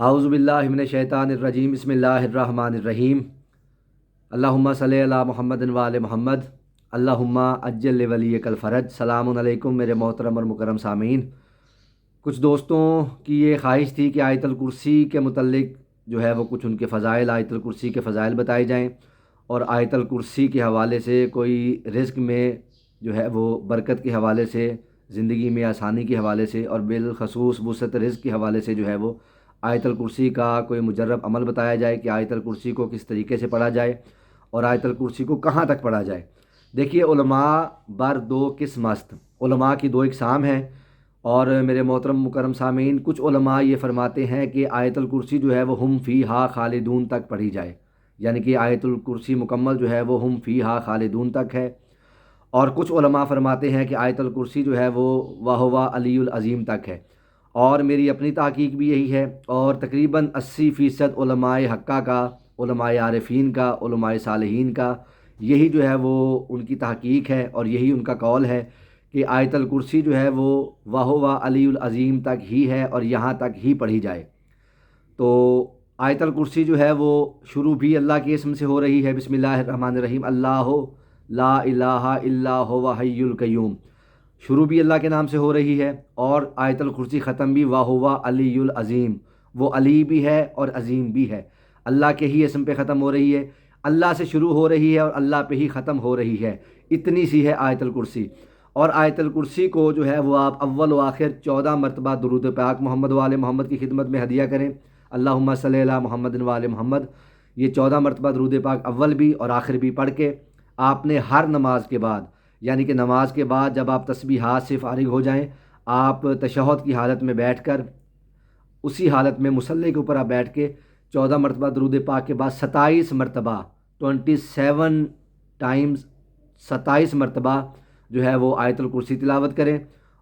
اعوذ باللہ من الشیطان الرجیم بسم اللہ الرحمن الرحیم اللہم صلی علی محمد و آل محمد اللہم عجل لولیک الفرج۔ سلام علیکم میرے محترم اور مکرم سامعین۔ کچھ دوستوں کی یہ خواہش تھی کہ آیت الکرسی کے متعلق جو ہے وہ کچھ ان کے فضائل، آیت الکرسی کے فضائل بتائے جائیں، اور آیت الکرسی کے حوالے سے کوئی رزق میں جو ہے وہ برکت کے حوالے سے، زندگی میں آسانی کے حوالے سے، اور بالخصوص وسعت رزق کے حوالے سے جو ہے وہ آیت الکرسی کا کوئی مجرب عمل بتایا جائے کہ آیت الکرسی کو کس طریقے سے پڑھا جائے اور آیت الکرسی کو کہاں تک پڑھا جائے۔ دیکھیے، علماء بر دو قسم است، علماء کی دو اقسام ہیں، اور میرے محترم مکرم سامعین، کچھ علماء یہ فرماتے ہیں کہ آیت الکرسی جو ہے وہ ہم فیہا خالدون تک پڑھی جائے، یعنی کہ آیت الکرسی مکمل جو ہے وہ ہم فیہا خالدون تک ہے، اور کچھ علماء فرماتے ہیں کہ آیت الکرسی جو ہے وہ وَهُوَ علی العظیم تک ہے، اور میری اپنی تحقیق بھی یہی ہے، اور تقریباً 80% علماء حقہ کا، علماء عارفین کا، علماء صالحین کا یہی جو ہے وہ ان کی تحقیق ہے، اور یہی ان کا قول ہے کہ آیت الکرسی جو ہے وہ وَهُوَ علی العظیم تک ہی ہے، اور یہاں تک ہی پڑھی جائے۔ تو آیت الکرسی جو ہے وہ شروع بھی اللہ کے اسم سے ہو رہی ہے، بسم اللہ الرحمن الرحیم، اللہ لا الہ الا هو حی القیوم، شروع بھی اللہ کے نام سے ہو رہی ہے، اور آیت الکرسی ختم بھی وَهُوَ علی العظیم، وہ علی بھی ہے اور عظیم بھی ہے، اللہ کے ہی اسم پہ ختم ہو رہی ہے، اللہ سے شروع ہو رہی ہے اور اللہ پہ ہی ختم ہو رہی ہے، اتنی سی ہے آیت الکرسی۔ اور آیت الکرسی کو جو ہے وہ آپ اول و آخر 14 مرتبہ درود پاک محمد و آل محمد کی خدمت میں ہدیہ کریں، اللہم صلی علی محمد و آل محمد، یہ 14 مرتبہ درود پاک اول بھی اور آخر بھی پڑھ کے آپ نے ہر نماز کے بعد، یعنی کہ نماز کے بعد جب آپ تسبیحات سے فارغ ہو جائیں، آپ تشہد کی حالت میں بیٹھ کر، اسی حالت میں مصلی کے اوپر آپ بیٹھ کے 14 مرتبہ درود پاک کے بعد 27 مرتبہ 27 ٹائمز 27 مرتبہ جو ہے وہ آیت الکرسی تلاوت کریں،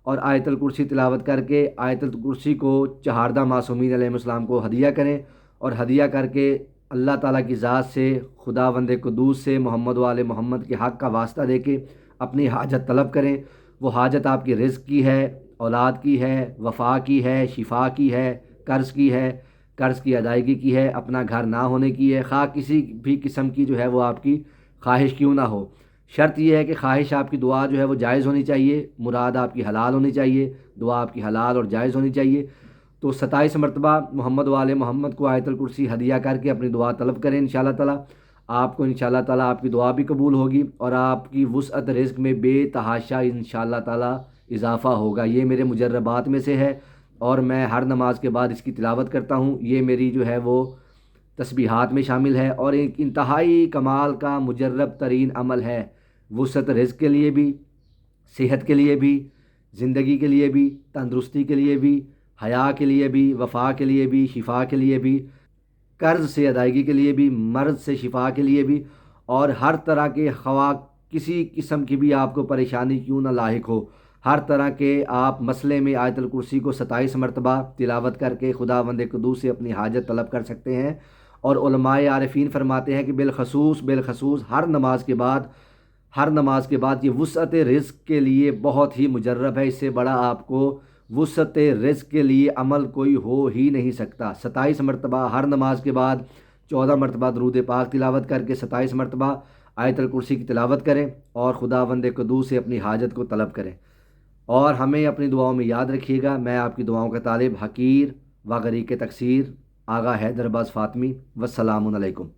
اور آیت الکرسی تلاوت کر کے آیت الکرسی کو چہاردہ معصومین علیہ السلام کو ہدیہ کریں، اور ہدیہ کر کے اللہ تعالیٰ کی ذات سے، خداوند قدوس سے، محمد و آل محمد کے حق کا واسطہ دے کے اپنی حاجت طلب کریں۔ وہ حاجت آپ کی رزق کی ہے، اولاد کی ہے، وفا کی ہے، شفا کی ہے، قرض کی ہے، قرض کی ادائیگی کی ہے، اپنا گھر نہ ہونے کی ہے، خواہ کسی بھی قسم کی جو ہے وہ آپ کی خواہش کیوں نہ ہو۔ شرط یہ ہے کہ خواہش آپ کی دعا جو ہے وہ جائز ہونی چاہیے، مراد آپ کی حلال ہونی چاہیے، دعا آپ کی حلال اور جائز ہونی چاہیے۔ تو 27 مرتبہ محمد و آل محمد کو آیت الکرسی ہدیہ کر کے اپنی دعا طلب کریں، انشاءاللہ تعالیٰ آپ کو، انشاءاللہ تعالیٰ آپ کی دعا بھی قبول ہوگی، اور آپ کی وسعت رزق میں بے تحاشا انشاءاللہ تعالیٰ اضافہ ہوگا۔ یہ میرے مجربات میں سے ہے، اور میں ہر نماز کے بعد اس کی تلاوت کرتا ہوں، یہ میری جو ہے وہ تسبیحات میں شامل ہے، اور ایک انتہائی کمال کا مجرب ترین عمل ہے، وسعت رزق کے لیے بھی، صحت کے لیے بھی، زندگی کے لیے بھی، تندرستی کے لیے بھی، حیا کے لیے بھی، وفا کے لیے بھی، شفا کے لیے بھی، قرض سے ادائیگی کے لیے بھی، مرض سے شفا کے لیے بھی، اور ہر طرح کے، خواہ کسی قسم کی بھی آپ کو پریشانی کیوں نہ لاحق ہو، ہر طرح کے آپ مسئلے میں آیت الکرسی کو 27 مرتبہ تلاوت کر کے خداوند قدوس سے اپنی حاجت طلب کر سکتے ہیں۔ اور علماء عارفین فرماتے ہیں کہ بالخصوص ہر نماز کے بعد یہ وسعت رزق کے لیے بہت ہی مجرب ہے، اس سے بڑا آپ کو وسعت رزق کے لیے عمل کوئی ہو ہی نہیں سکتا۔ 27 مرتبہ ہر نماز کے بعد 14 مرتبہ درود پاک تلاوت کر کے 27 مرتبہ آیت الکرسی کی تلاوت کریں، اور خداوند قدوس سے اپنی حاجت کو طلب کریں، اور ہمیں اپنی دعاؤں میں یاد رکھیے گا۔ میں آپ کی دعاؤں کا طالب، حقیر و غریق تقصیر، آغا حیدر عباس فاطمی، والسلام علیکم۔